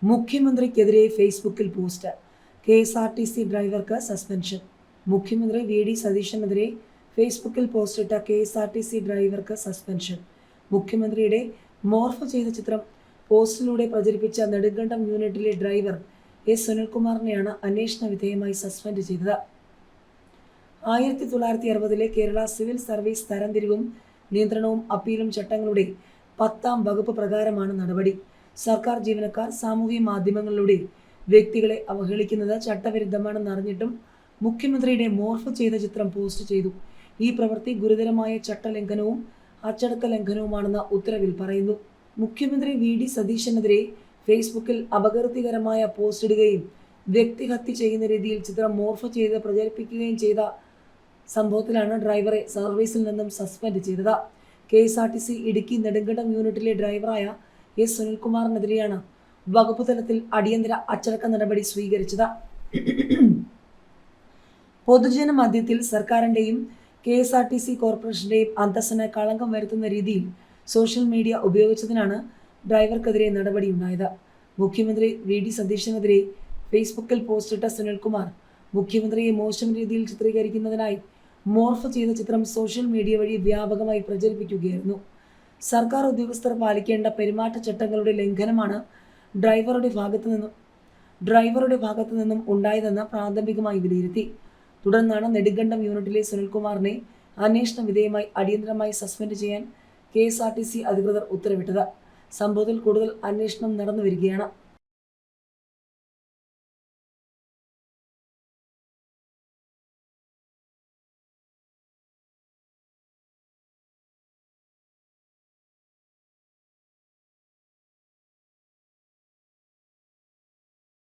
മുഖ്യമന്ത്രിക്കെതിരെ ഫേസ്ബുക്കിൽ post. KSRTC ഡ്രൈവർക്ക് സസ്പെൻഷൻ. മുഖ്യമന്ത്രി VD സതീശനെതിരെ ഫേസ്ബുക്കിൽ പോസ്റ്റിട്ട KSRTC ഡ്രൈവർക്ക് സസ്പെൻഷൻ. മുഖ്യമന്ത്രിയുടെ മോർഫ് ചെയ്ത ചിത്രം പോസ്റ്റിലൂടെ പ്രചരിപ്പിച്ച നെടുങ്കണ്ടം യൂണിറ്റിലെ ഡ്രൈവർ S. സുനിൽകുമാറിനെയാണ് അന്വേഷണ വിധേയമായി സസ്പെൻഡ് ചെയ്തത്. 1960 കേരള സിവിൽ സർവീസ് തരംതിരിവും നിയന്ത്രണവും അപ്പീലും ചട്ടങ്ങളുടെ 10ാം വകുപ്പ് പ്രകാരമാണ് നടപടി. സർക്കാർ ജീവനക്കാർ സാമൂഹ്യ മാധ്യമങ്ങളിലൂടെ വ്യക്തികളെ അവഹേളിക്കുന്നത് ചട്ടവിരുദ്ധമാണെന്നറിഞ്ഞിട്ടും മുഖ്യമന്ത്രിയുടെ മോർഫ് ചെയ്ത ചിത്രം പോസ്റ്റ് ചെയ്തു. ഈ പ്രവൃത്തി ഗുരുതരമായ ചട്ടലംഘനവും അച്ചടക്ക ലംഘനവുമാണെന്ന് ഉത്തരവിൽ പറയുന്നു. മുഖ്യമന്ത്രി VD സതീശനെതിരെ ഫേസ്ബുക്കിൽ അപകീർത്തികരമായ പോസ്റ്റ് ഇടുകയും വ്യക്തിഹത്യ ചെയ്യുന്ന രീതിയിൽ ചിത്രം മോർഫ് ചെയ്ത് പ്രചരിപ്പിക്കുകയും ചെയ്ത സംഭവത്തിലാണ് ഡ്രൈവറെ സർവീസിൽ നിന്നും സസ്പെൻഡ് ചെയ്തത്. KSRTC ഇടുക്കി നെടുങ്കണ്ടം യൂണിറ്റിലെ ഡ്രൈവറായ S. സുനിൽകുമാറിനെതിരെയാണ് വകുപ്പ് തലത്തിൽ അടിയന്തര അച്ചടക്ക നടപടി സ്വീകരിച്ചത്. പൊതുജന മധ്യത്തിൽ സർക്കാരിൻ്റെയും KSRTC കോർപ്പറേഷൻ്റെയും അന്തസ്സിന് കളങ്കം വരുത്തുന്ന രീതിയിൽ സോഷ്യൽ മീഡിയ ഉപയോഗിച്ചതിനാണ് ഡ്രൈവർക്കെതിരെ നടപടിയുണ്ടായത്. മുഖ്യമന്ത്രി VD സതീശനെതിരെ ഫേസ്ബുക്കിൽ പോസ്റ്റിട്ട സുനിൽകുമാർ മുഖ്യമന്ത്രിയെ മോശം രീതിയിൽ ചിത്രീകരിക്കുന്നതിനായി മോർഫ് ചെയ്ത ചിത്രം സോഷ്യൽ മീഡിയ വഴി വ്യാപകമായി പ്രചരിപ്പിക്കുകയായിരുന്നു. സർക്കാർ ഉദ്യോഗസ്ഥർ പാലിക്കേണ്ട പെരുമാറ്റച്ചട്ടങ്ങളുടെ ലംഘനമാണ് ഡ്രൈവറുടെ ഭാഗത്തു നിന്നും ഉണ്ടായതെന്ന് പ്രാഥമികമായി വിലയിരുത്തി. തുടർന്നാണ് നെടുങ്കണ്ടം യൂണിറ്റിലെ സുനിൽകുമാറിനെ അന്വേഷണ വിധേയമായി അടിയന്തരമായി സസ്പെൻഡ് ചെയ്യാൻ KSRTC അധികൃതർ ഉത്തരവിട്ടത്. സംഭവത്തിൽ കൂടുതൽ അന്വേഷണം നടന്നു വരികയാണ്.